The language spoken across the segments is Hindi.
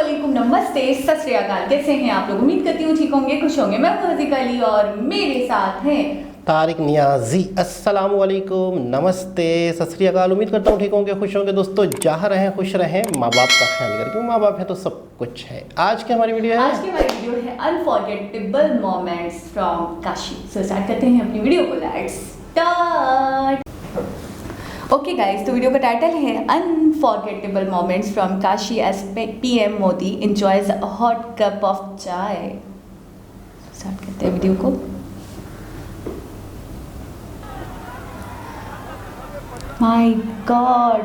वालेकुम, नमस्ते, सत श्री अकाल। कैसे हैं आप लोग? उम्मीद करती हूँ ठीक होंगे, खुश होंगे। मैं हूँ रज़िका अली और मेरे साथ हैं तारिक नियाजी। अस्सलाम वालेकुम, नमस्ते, सत श्री अकाल। उम्मीद करता हूँ ठीक होंगे, खुश होंगे। दोस्तों जहाँ रहें खुश रहें, माँ बाप का ख्याल करें, क्योंकि माँ बाप है तो सब कुछ है। आज की हमारी वीडियो है unforgettable moments from Kashi. So start करते हैं अपनी वीडियो को। Let's start. ओके गाइस, तो वीडियो का टाइटल है unforgettable moments from Kashi as PM Modi enjoys a hot cup of chai. Start करते हैं वीडियो को। माय गॉड,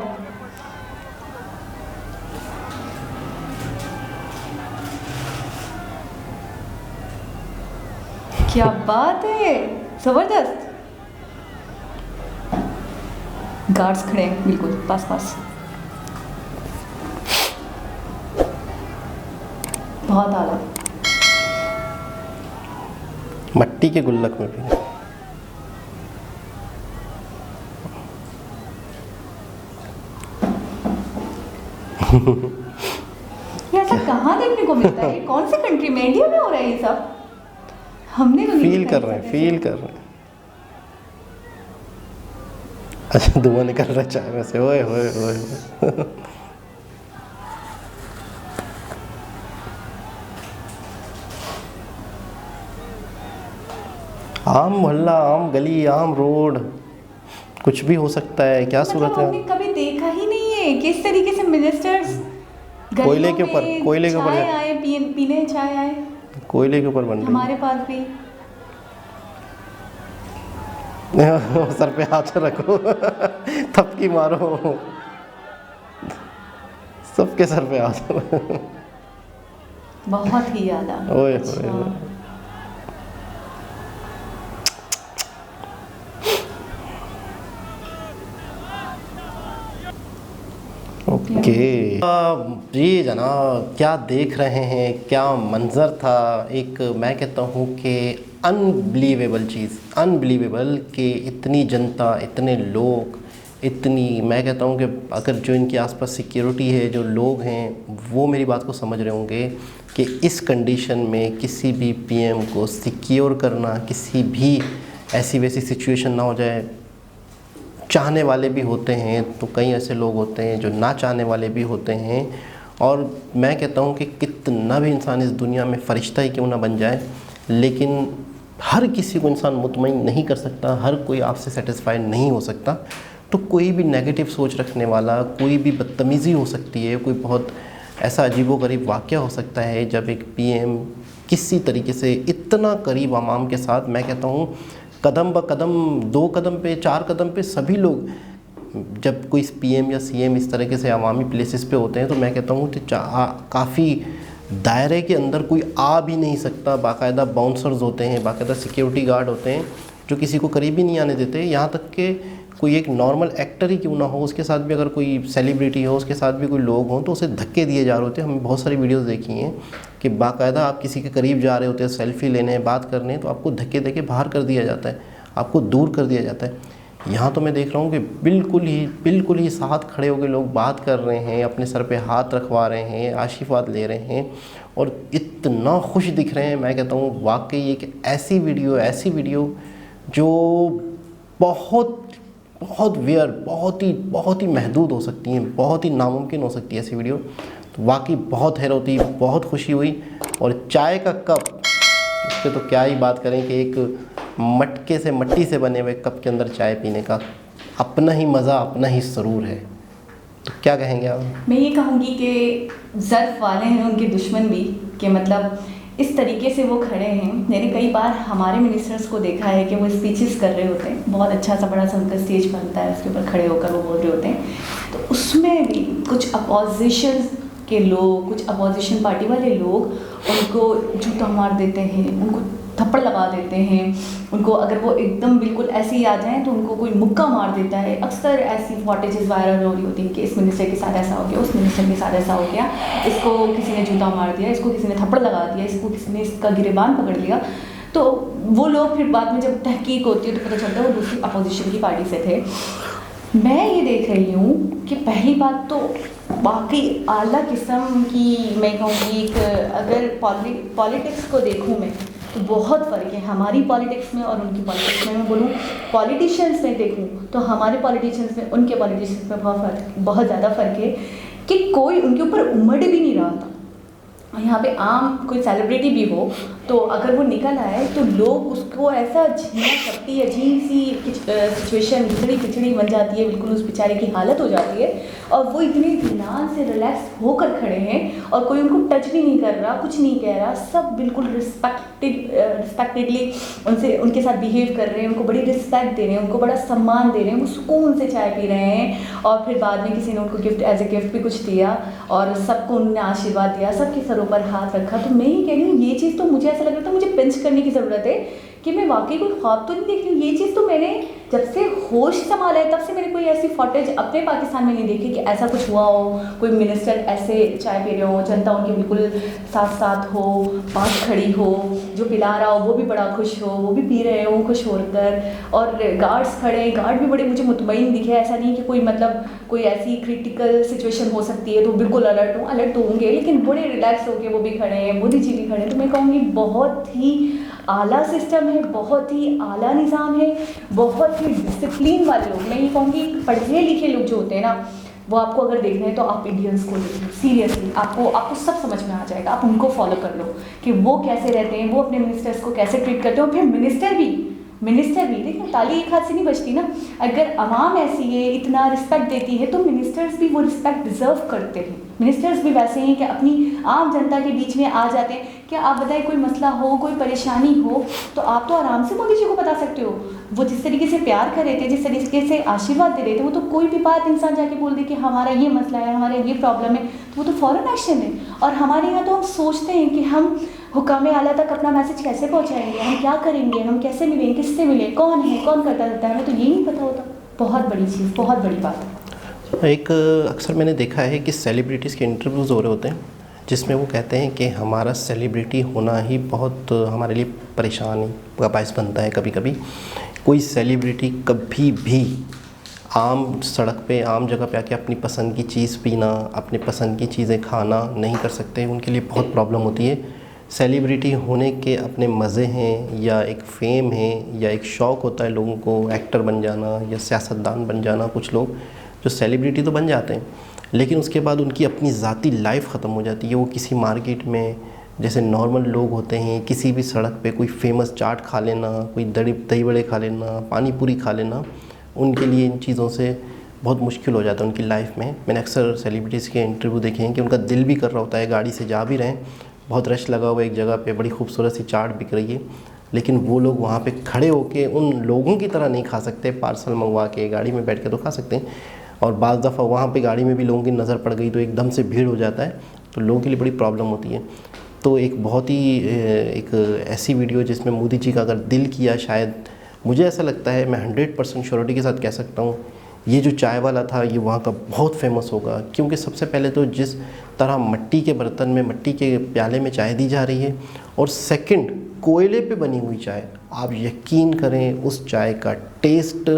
क्या बात है, जबरदस्त। गार्ड्स खड़े हैं बिल्कुल पास पास, बहुत आला। मट्टी के गुल्लक में भी ये ऐसा कहाँ देखने को मिलता है? कौन सी कंट्री में? इंडिया में हो रहा है ये सब? हमने तो नहीं फील कर रहे हैं। अच्छा, धुआं निकल रहा है चाय में से। ओए होए होए। आम मोहल्ला, आम गली, आम रोड, कुछ भी हो सकता है। क्या सूरत है? हमने कभी देखा ही नहीं है कि इस तरीके से मिनिस्टर्स कोयले के ऊपर चाय आए, पीने चाय आए। कोयले के ऊपर बन रही हमारे पास भी। सर पे हाथ रखो, थपकी मारो, सबके सर पे हाथ। बहुत ही ज्यादा। ओए अच्छा। होए। ओके जी जनाब, क्या देख रहे हैं, क्या मंजर था। एक मैं कहता हूँ कि अनबिलीवेबल चीज़, अनबिलीवेबल कि इतनी जनता, इतने लोग, इतनी, मैं कहता हूँ कि अगर जो इनके आसपास सिक्योरिटी है, जो लोग हैं, वो मेरी बात को समझ रहे होंगे कि इस कंडीशन में किसी भी पीएम को सिक्योर करना, किसी भी ऐसी वैसी सिचुएशन ना हो जाए। चाहने वाले भी होते हैं तो कई ऐसे लोग होते हैं जो ना चाहने वाले भी होते हैं। और मैं कहता हूँ कि कितना भी इंसान इस दुनिया में फ़रिश्ता ही क्यों ना बन जाए, लेकिन हर किसी को इंसान मुतमईन नहीं कर सकता, हर कोई आपसे सेटिस्फाइड नहीं हो सकता। तो कोई भी नेगेटिव सोच रखने वाला, कोई भी बदतमीज़ी हो सकती है, कोई बहुत ऐसा अजीबोगरीब वाक़या हो सकता है जब एक पीएम किसी तरीके से इतना करीब आवाम के साथ, मैं कहता हूँ कदम ब कदम, 2 कदम पे, 4 कदम पे सभी लोग, जब कोई पीएम या सीएम इस तरीके से अवामी प्लेसेस पे होते हैं तो मैं कहता हूँ कि काफ़ी दायरे के अंदर कोई आ भी नहीं सकता। बाकायदा बाउंसर्स होते हैं, बाकायदा सिक्योरिटी गार्ड होते हैं जो किसी को करीब ही नहीं आने देते। यहाँ तक कि कोई एक नॉर्मल एक्टर ही क्यों ना हो, उसके साथ भी अगर कोई सेलिब्रिटी हो, उसके साथ भी कोई लोग हों तो उसे धक्के दिए जा रहे होते हैं। हमने बहुत सारी वीडियोस देखी हैं कि बाकायदा आप किसी के करीब जा रहे होते हैं, सेल्फ़ी लेने, बात करने, तो आपको धक्के दे के बाहर कर दिया जाता है, आपको दूर कर दिया जाता है। यहाँ तो मैं देख रहा हूँ कि बिल्कुल ही साथ खड़े होकर लोग बात कर रहे हैं, अपने सर पे हाथ रखवा रहे हैं, आशीर्वाद ले रहे हैं और इतना खुश दिख रहे हैं। मैं कहता हूँ वाकई एक ऐसी वीडियो जो बहुत रेयर, बहुत ही महदूद हो सकती है, बहुत ही नामुमकिन हो सकती है ऐसी वीडियो। तो वाकई बहुत हैरत हुई, बहुत खुशी हुई। और चाय का कप, इस पर तो क्या ही बात करें कि एक मट्टी से बने हुए कप के अंदर चाय पीने का अपना ही मज़ा, अपना ही सुरूर है। तो क्या कहेंगे आप? मैं ये कहूँगी कि ज़र्फ वाले हैं उनके दुश्मन भी, कि मतलब इस तरीके से वो खड़े हैं। मैंने कई बार हमारे मिनिस्टर्स को देखा है कि वो स्पीचेस कर रहे होते हैं, बहुत अच्छा सा बड़ा सा उनका स्टेज बनता है, उसके ऊपर खड़े होकर वो बोल रहे होते हैं। तो उसमें भी कुछ अपोजिशन के लोग, कुछ अपोजिशन पार्टी वाले लोग उनको जूता मार देते हैं, उनको थप्पड़ लगा देते हैं, उनको अगर वो एकदम बिल्कुल ऐसे ही आ जाएं तो उनको कोई मुक्का मार देता है। अक्सर ऐसी फॉटेजेस वायरल हो रही होती हैं कि इस मिनिस्टर के साथ ऐसा हो गया, उस मिनिस्टर के साथ ऐसा हो गया, इसको किसी ने जूता मार दिया, इसको किसी ने थप्पड़ लगा दिया, इसको किसी ने इसका गिरेबान पकड़ लिया। तो वो लोग फिर बाद में जब तहकीक होती है तो पता चलता है वो दूसरी अपोजिशन की पार्टी से थे। मैं ये देख रही हूँ कि पहली बात तो वाकई आला किस्म की, मैं कहूँगी एक, अगर पॉलिटिक्स को देखूँ मैं तो बहुत फ़र्क है हमारी पॉलिटिक्स में और उनकी पॉलिटिक्स में। मैं बोलूँ पॉलिटिशियंस में देखूँ तो हमारे पॉलिटिशियंस में उनके पॉलिटिशियंस में बहुत ज़्यादा फ़र्क है कि कोई उनके ऊपर उमड़ भी नहीं रहा था। यहाँ पे आम कोई सेलिब्रिटी भी हो तो अगर वो निकल आए तो लोग उसको ऐसा झीना करती है, अजीब सी सिचुएशन खिचड़ी बन जाती है, बिल्कुल उस बेचारे की हालत हो जाती है और वो इतने इत्मीनान से रिलैक्स होकर खड़े हैं और कोई उनको टच भी नहीं कर रहा, कुछ नहीं कह रहा, सब बिल्कुल रिस्पेक्टेडली उनके साथ बिहेव कर रहे हैं, उनको बड़ी रिस्पेक्ट दे रहे हैं, उनको बड़ा सम्मान दे रहे हैं, वो सुकून से चाय पी रहे हैं। और फिर बाद में किसी ने उनको गिफ्ट एज ए गिफ्ट भी कुछ दिया और सबको उन्होंने आशीर्वाद दिया, सबके सरों पर हाथ रखा। तो मैं ही कह रही हूँ ये चीज़ तो मुझे ऐसा लग रहा था मुझे पिंच करने की ज़रूरत है कि मैं वाकई कोई ख्वाब तो नहीं देख रही हूँ। ये चीज़ तो मैंने जब से होश संभाला है तब से मैंने कोई ऐसी फुटेज अपने पाकिस्तान में नहीं देखी कि ऐसा कुछ हुआ हो, कोई मिनिस्टर ऐसे चाय पी रहे हो, जनता उनके बिल्कुल साथ साथ हो, पास खड़ी हो, जो पिला रहा हो वो भी बड़ा खुश हो, वो भी पी रहे हो खुश होकर, और गार्ड्स खड़े, गार्ड भी बड़े मुझे मुतमईन दिखे। ऐसा नहीं कि कोई मतलब कोई ऐसी क्रिटिकल सिचुएशन हो सकती है तो बिल्कुल अलर्ट तो होंगे, लेकिन बड़े रिलैक्स होकर वो भी खड़े हैं, मोदी जी भी खड़े हैं। तो मैं कहूँगी बहुत ही आला सिस्टम है, बहुत ही आला निज़ाम है, बहुत ही डिसिप्लिन वाले लोग। मैं ये कहूँगी पढ़े लिखे लोग जो होते हैं ना वो आपको अगर देखना है तो आप इंडियंस को देख लो, सीरियसली आपको सब समझ में आ जाएगा। आप उनको फॉलो कर लो कि वो कैसे रहते हैं, वो अपने मिनिस्टर्स को कैसे ट्रीट करते हैं। और फिर मिनिस्टर भी देखो ताली एक हाथ से नहीं बजती ना। अगर आवाम ऐसी है, इतना रिस्पेक्ट देती है तो मिनिस्टर्स भी वो रिस्पेक्ट डिजर्व करते हैं। मिनिस्टर्स भी वैसे हैं कि अपनी आम जनता के बीच में आ जाते हैं। क्या आप बताएं कोई मसला हो, कोई परेशानी हो तो आप तो आराम से मोदी जी को बता सकते हो। वो जिस तरीके से प्यार कर रहे थे, जिस तरीके से आशीर्वाद दे रहे थे, वो तो कोई भी बात इंसान जाके बोल दे कि हमारा ये मसला है, हमारा ये प्रॉब्लम है, तो वो तो फ़ौरन एक्शन है। और हमारे यहाँ तो हम सोचते हैं कि हम हुकाम आला तक अपना मैसेज कैसे पहुँचाएंगे, हम क्या करेंगे, हम कैसे मिलेंगे, किससे मिले, कौन है, कौन करता रहता है, हमें तो ये नहीं पता होता। बहुत बड़ी चीज़, बहुत बड़ी बात है। एक अक्सर मैंने देखा है कि सेलिब्रिटीज़ के इंटरव्यूज़ हो रहे होते हैं जिसमें वो कहते हैं कि हमारा सेलिब्रिटी होना ही बहुत हमारे लिए परेशानी का बायस बनता है। कभी कभी कोई सेलिब्रिटी कभी भी आम सड़क पे, आम जगह पे आके अपनी पसंद की चीज़ पीना, अपनी पसंद की चीज़ें खाना नहीं कर सकते, उनके लिए बहुत प्रॉब्लम होती है। सेलिब्रिटी होने के अपने मज़े हैं या एक फ़ेम है या एक शौक़ होता है लोगों को एक्टर बन जाना या सियासतदान बन जाना। कुछ लोग जो सेलिब्रिटी तो बन जाते हैं लेकिन उसके बाद उनकी अपनी ज़ाती लाइफ ख़त्म हो जाती है। वो किसी मार्केट में जैसे नॉर्मल लोग होते हैं, किसी भी सड़क पे कोई फेमस चाट खा लेना, कोई दही बड़े खा लेना, पानी पूरी खा लेना, उनके लिए इन चीज़ों से बहुत मुश्किल हो जाता है उनकी लाइफ में। मैंने अक्सर सेलिब्रिटीज़ के इंटरव्यू देखे हैं कि उनका दिल भी कर रहा होता है, गाड़ी से जा भी रहे हैं, बहुत रश लगा हुआ है, एक जगह पे बड़ी खूबसूरत सी चाट बिक रही है, लेकिन वो लोग वहाँ पे खड़े होके उन लोगों की तरह नहीं खा सकते। पार्सल मंगवा के गाड़ी में बैठ के तो खा सकते हैं, और बाज़ दफ़ा वहाँ पे गाड़ी में भी लोगों की नज़र पड़ गई तो एकदम से भीड़ हो जाता है, तो लोगों के लिए बड़ी प्रॉब्लम होती है। तो एक बहुत ही एक ऐसी वीडियो जिसमें मोदी जी का अगर दिल किया, शायद मुझे ऐसा लगता है, मैं 100% श्योरिटी के साथ कह सकता हूँ, ये जो चाय वाला था ये वहाँ का बहुत फेमस होगा। क्योंकि सबसे पहले तो जिस तरह मिट्टी के बर्तन में, मिट्टी के प्याले में चाय दी जा रही है, और सेकंड कोयले पे बनी हुई चाय, आप यकीन करें उस चाय का टेस्ट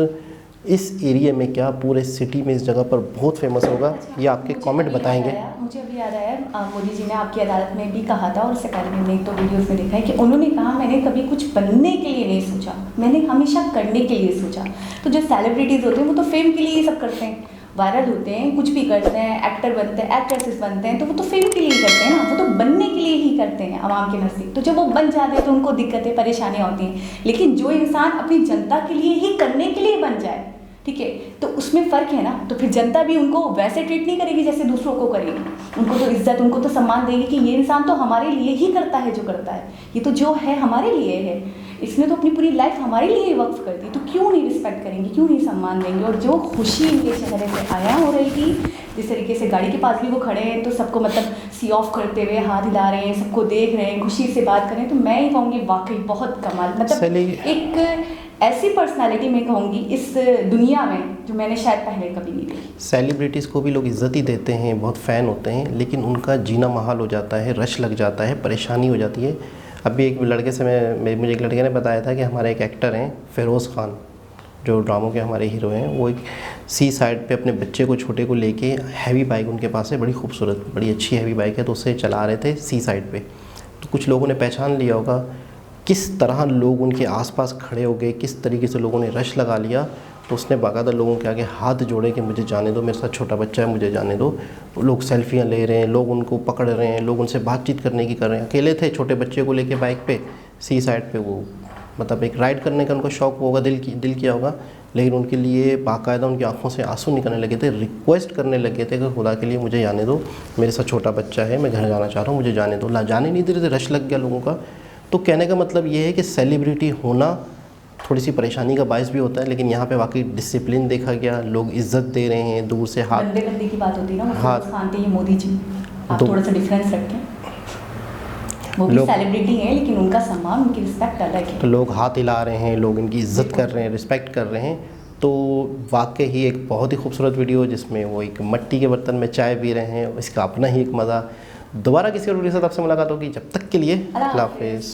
इस एरिया में क्या पूरे सिटी में इस जगह पर बहुत फेमस होगा। ये आपके कमेंट बताएंगे। मुझे अभी याद आया, मोदी जी ने आपकी अदालत में भी कहा था, और उससे पहले मैंने एक तो वीडियोस में देखा है कि उन्होंने कहा मैंने कभी कुछ बनने के लिए नहीं सोचा, मैंने हमेशा करने के लिए सोचा। तो जो सेलिब्रिटीज़ होते हैं वो तो फेम के लिए ये सब करते हैं, वायरल होते हैं, कुछ भी करते हैं, एक्टर बनते हैं, एक्ट्रेसेस बनते हैं, तो वो तो फेम के लिए ही करते हैं ना, वो तो बनने के लिए ही करते हैं आवाम के नज़दीक। तो जब वो बन जाते हैं तो उनको दिक्कतें परेशानियाँ होती हैं। लेकिन जो इंसान अपनी जनता के लिए ही करने के लिए बन जाए, ठीक है, तो उसमें फ़र्क है ना। तो फिर जनता भी उनको वैसे ट्रीट नहीं करेगी जैसे दूसरों को करेगी, उनको तो इज्जत, उनको तो सम्मान देगी कि ये इंसान तो हमारे लिए ही करता है जो करता है, ये तो जो है हमारे लिए है, इसने तो अपनी पूरी लाइफ हमारे लिए ही वक्फ कर दी, तो क्यों नहीं रिस्पेक्ट करेंगे, क्यों नहीं सम्मान देंगे। और जो खुशी इनके चेहरे पे आया हो रही थी, जिस तरीके से गाड़ी के पास भी वो खड़े हैं तो सबको मतलब सी ऑफ करते हुए हाथ हिला रहे हैं, सबको देख रहे हैं, खुशी से बात करें, तो मैं ये कहूँगी वाकई बहुत कमाल, मतलब एक ऐसी पर्सनालिटी मैं कहूँगी इस दुनिया में जो मैंने शायद पहले कभी नहीं देखी। सेलिब्रिटीज़ को भी लोग इज़्ज़त ही देते हैं, बहुत फ़ैन होते हैं, लेकिन उनका जीना महाल हो जाता है, रश लग जाता है, परेशानी हो जाती है। अभी एक लड़के से मुझे एक लड़के ने बताया था कि हमारे एक एक्टर हैं फ़िरोज़ ख़ान, जो ड्रामों के हमारे हीरो हैं, वो एक सी साइड पे अपने बच्चे को छोटे को लेके, हैवी बाइक उनके पास है, बड़ी खूबसूरत बड़ी अच्छी हैवी बाइक है, तो उससे चला रहे थे सी साइड पे। तो कुछ लोगों ने पहचान लिया होगा किस तरह लोग उनके आसपास खड़े हो गए, किस तरीके से लोगों ने रश लगा लिया। तो उसने बाकायदा लोगों के आगे हाथ जोड़े कि मुझे जाने दो, मेरे साथ छोटा बच्चा है, मुझे जाने दो। लोग सेल्फियाँ ले रहे हैं, लोग उनको पकड़ रहे हैं, लोग उनसे बातचीत करने की कर रहे हैं। अकेले थे, छोटे बच्चे को लेके बाइक पे सी साइड पे, वो मतलब एक राइड करने का उनको शौक़ होगा, दिल किया होगा, लेकिन उनके लिए बाकायदा उनकी आंखों से आंसू निकलने लगे थे, रिक्वेस्ट करने लगे थे कि खुदा के लिए मुझे जाने दो, मेरे साथ छोटा बच्चा है, मैं घर जाना चाह रहा हूँ, मुझे जाने दो। जाने नहीं दे रहे थे, रश लग गया लोगों का। तो कहने का मतलब ये है कि सेलिब्रिटी होना थोड़ी सी परेशानी का बायस भी होता है, लेकिन यहाँ पे वाकई डिसिप्लिन देखा गया, लोग इज्जत दे रहे हैं, दूर से हाथ बंदे बंदे की बात होती है ना, हाँ, खान थे ये मोदी जी, आप थोड़ा सा डिफरेंस रखें। वो भी लोग सेलिब्रिटी हैं, लेकिन उनका सम्मान, उनकी रिस्पेक्ट अलग है। तो लोग हाथ हिला रहे हैं, लोग इनकी इज्जत कर रहे हैं, रिस्पेक्ट कर रहे हैं। तो वाकई ही एक बहुत ही खूबसूरत वीडियो, जिसमें वो एक मिट्टी के बर्तन में चाय पी रहे हैं, इसका अपना ही एक मज़ा। दोबारा किसी और वीडियो के साथ आपसे मुलाकात होगी, जब तक के लिए अल्लाह हाफ़िज़।